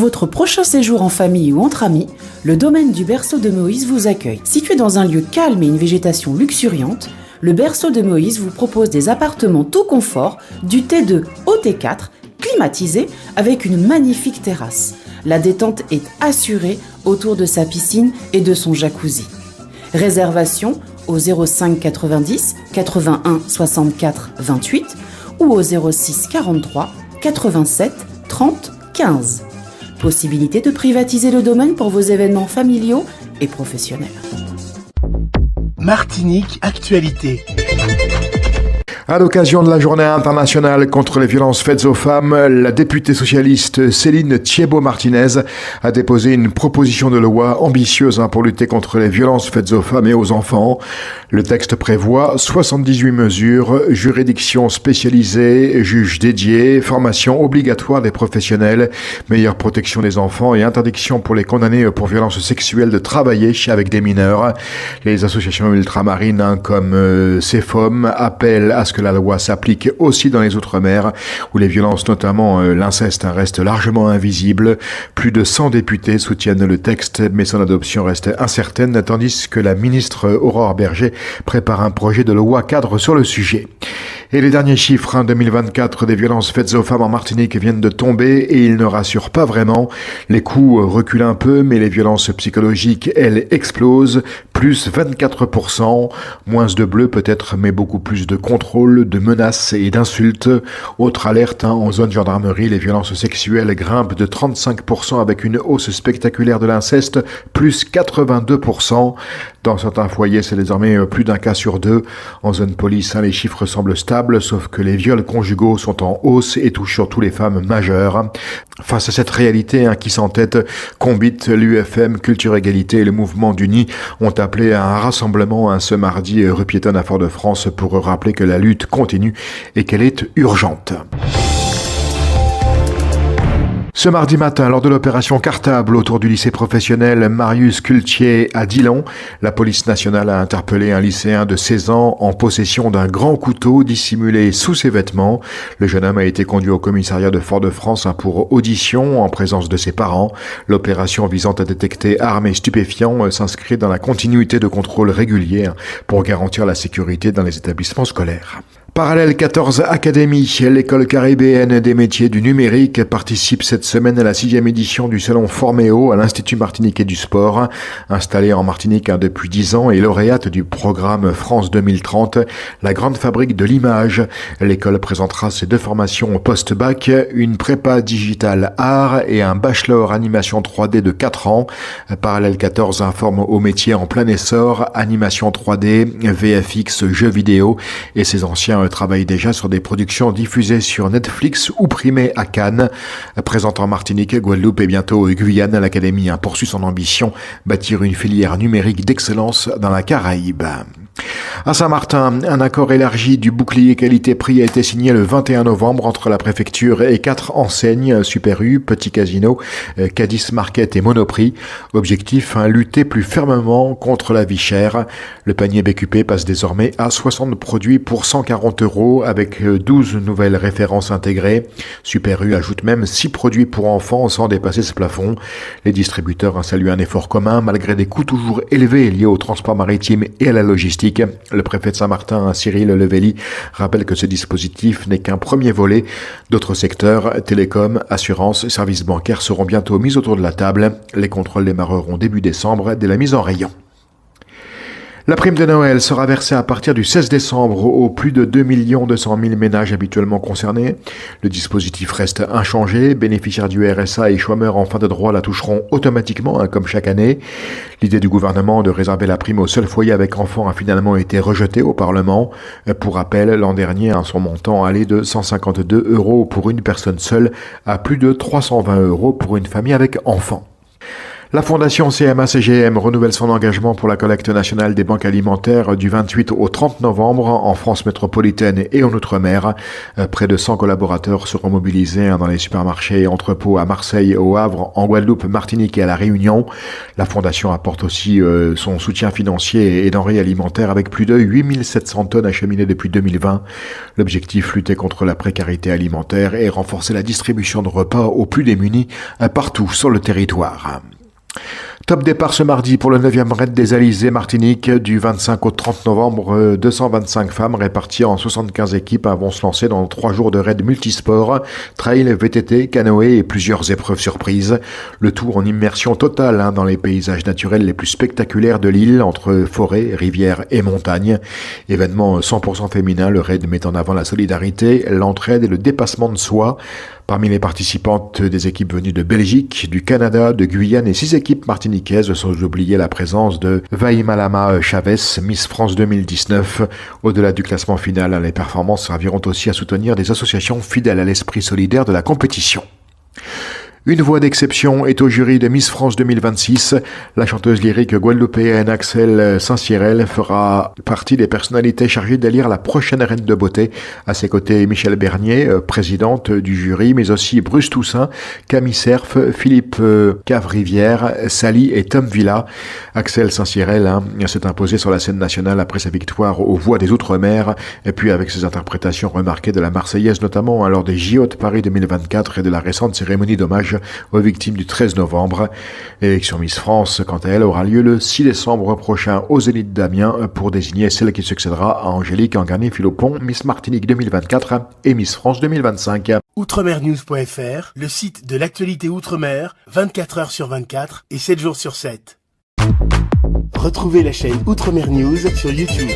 votre prochain séjour en famille ou entre amis, le domaine du Berceau de Moïse vous accueille. Situé dans un lieu calme et une végétation luxuriante, le Berceau de Moïse vous propose des appartements tout confort, du T2 au T4, climatisés avec une magnifique terrasse. La détente est assurée autour de sa piscine et de son jacuzzi. Réservation au 05 90 81 64 28 ou au 06 43 87 30 15. Possibilité de privatiser le domaine pour vos événements familiaux et professionnels. Martinique Actualité. À l'occasion de la journée internationale contre les violences faites aux femmes, la députée socialiste Céline Thiébaut-Martinez a déposé une proposition de loi ambitieuse pour lutter contre les violences faites aux femmes et aux enfants. Le texte prévoit 78 mesures, juridictions spécialisées, juges dédiés, formation obligatoire des professionnels, meilleure protection des enfants et interdiction pour les condamnés pour violences sexuelles de travailler avec des mineurs. Les associations ultramarines comme CEFOM appellent à ce que la loi s'applique aussi dans les Outre-mer, où les violences, notamment l'inceste, restent largement invisibles. Plus de 100 députés soutiennent le texte, mais son adoption reste incertaine, tandis que la ministre Aurore Berger prépare un projet de loi cadre sur le sujet. Et les derniers chiffres 2024 des violences faites aux femmes en Martinique viennent de tomber et ils ne rassurent pas vraiment. Les coûts reculent un peu, mais les violences psychologiques, elles, explosent. Plus 24%, moins de bleu peut-être, mais beaucoup plus de contrôle, de menaces et d'insultes. Autre alerte, en zone gendarmerie, les violences sexuelles grimpent de 35% avec une hausse spectaculaire de l'inceste, plus 82%. Dans certains foyers, c'est désormais plus d'un cas sur deux. En zone police, les chiffres semblent stables, sauf que les viols conjugaux sont en hausse et touchent surtout les femmes majeures. Face à cette réalité qui s'entête, Combit, l'UFM, Culture Égalité et le Mouvement d'Uni ont appelé à un rassemblement ce mardi rue Piétonne à Fort-de-France pour rappeler que la lutte continue et qu'elle est urgente. Ce mardi matin, lors de l'opération Cartable autour du lycée professionnel Marius Cultier à Dillon, la police nationale a interpellé un lycéen de 16 ans en possession d'un grand couteau dissimulé sous ses vêtements. Le jeune homme a été conduit au commissariat de Fort-de-France pour audition en présence de ses parents. L'opération visant à détecter armes et stupéfiants s'inscrit dans la continuité de contrôles réguliers pour garantir la sécurité dans les établissements scolaires. Parallèle 14 Académie, l'école caribéenne des métiers du numérique participe cette semaine à la 6e édition du salon Forméo à l'Institut martiniquais du sport. Installée en Martinique depuis 10 ans et lauréate du programme France 2030, la grande fabrique de l'image. L'école présentera ses 2 formations post-bac, une prépa digital art et un bachelor animation 3D de 4 ans. Parallèle 14 informe aux métiers en plein essor, animation 3D, VFX, jeux vidéo et ses anciens travaille déjà sur des productions diffusées sur Netflix ou primées à Cannes. Présente en Martinique, Guadeloupe et bientôt Guyane, l'Académie a poursuivi son ambition, bâtir une filière numérique d'excellence dans la Caraïbe. À Saint-Martin, un accord élargi du bouclier qualité-prix a été signé le 21 novembre entre la préfecture et 4 enseignes, Super U, Petit Casino, Cadiz Market et Monoprix. Objectif, lutter plus fermement contre la vie chère. Le panier BQP passe désormais à 60 produits pour 140 € avec 12 nouvelles références intégrées. Super U ajoute même 6 produits pour enfants sans dépasser ce plafond. Les distributeurs saluent un effort commun malgré des coûts toujours élevés liés au transport maritime et à la logistique. Le préfet de Saint-Martin, Cyril Levelli, rappelle que ce dispositif n'est qu'un premier volet. D'autres secteurs, télécom, assurance, services bancaires seront bientôt mis autour de la table. Les contrôles démarreront début décembre dès la mise en rayon. La prime de Noël sera versée à partir du 16 décembre aux plus de 2 200 000 ménages habituellement concernés. Le dispositif reste inchangé. Bénéficiaires du RSA et chômeurs en fin de droit la toucheront automatiquement, comme chaque année. L'idée du gouvernement de réserver la prime aux seuls foyers avec enfants a finalement été rejetée au Parlement. Pour rappel, l'an dernier, son montant allait de 152 € pour une personne seule à plus de 320 € pour une famille avec enfants. La fondation CMA-CGM renouvelle son engagement pour la collecte nationale des banques alimentaires du 28 au 30 novembre en France métropolitaine et en Outre-mer. Près de 100 collaborateurs seront mobilisés dans les supermarchés et entrepôts à Marseille, au Havre, en Guadeloupe, Martinique et à La Réunion. La fondation apporte aussi son soutien financier et denrées alimentaires avec plus de 8700 tonnes acheminées depuis 2020. L'objectif, lutter contre la précarité alimentaire et renforcer la distribution de repas aux plus démunis partout sur le territoire. Top départ ce mardi pour le 9e raid des Alizés Martinique. Du 25 au 30 novembre, 225 femmes réparties en 75 équipes vont se lancer dans 3 jours de raid multisport, trail, VTT, canoë et plusieurs épreuves surprises. Le tout en immersion totale dans les paysages naturels les plus spectaculaires de l'île, entre forêts, rivières et montagnes. Événement 100% féminin, le raid met en avant la solidarité, l'entraide et le dépassement de soi. Parmi les participantes, des équipes venues de Belgique, du Canada, de Guyane et 6 équipes martiniquaises, sans oublier la présence de Vaïmalama Chavez, Miss France 2019. Au-delà du classement final, les performances serviront aussi à soutenir des associations fidèles à l'esprit solidaire de la compétition. Une voix d'exception est au jury de Miss France 2026. La chanteuse lyrique guadeloupéenne Axel Saint-Cyrel fera partie des personnalités chargées d'élire la prochaine reine de beauté. À ses côtés, Michel Bernier, présidente du jury, mais aussi Bruce Toussaint, Camille Cerf, Philippe Cavrivière, Sally et Tom Villa. Axel Saint-Cyrel s'est imposé sur la scène nationale après sa victoire aux Voix des Outre-mer, et puis avec ses interprétations remarquées de la Marseillaise, notamment lors des JO de Paris 2024 et de la récente cérémonie d'hommage aux victimes du 13 novembre. L'élection Miss France, quant à elle, aura lieu le 6 décembre prochain aux Zénith d'Amiens pour désigner celle qui succédera à Angélique Angarnier-Philopon, Miss Martinique 2024 et Miss France 2025. Outremernews.fr, le site de l'actualité Outre-mer, 24 heures sur 24 et 7 jours sur 7. Retrouvez la chaîne Outremer News sur YouTube.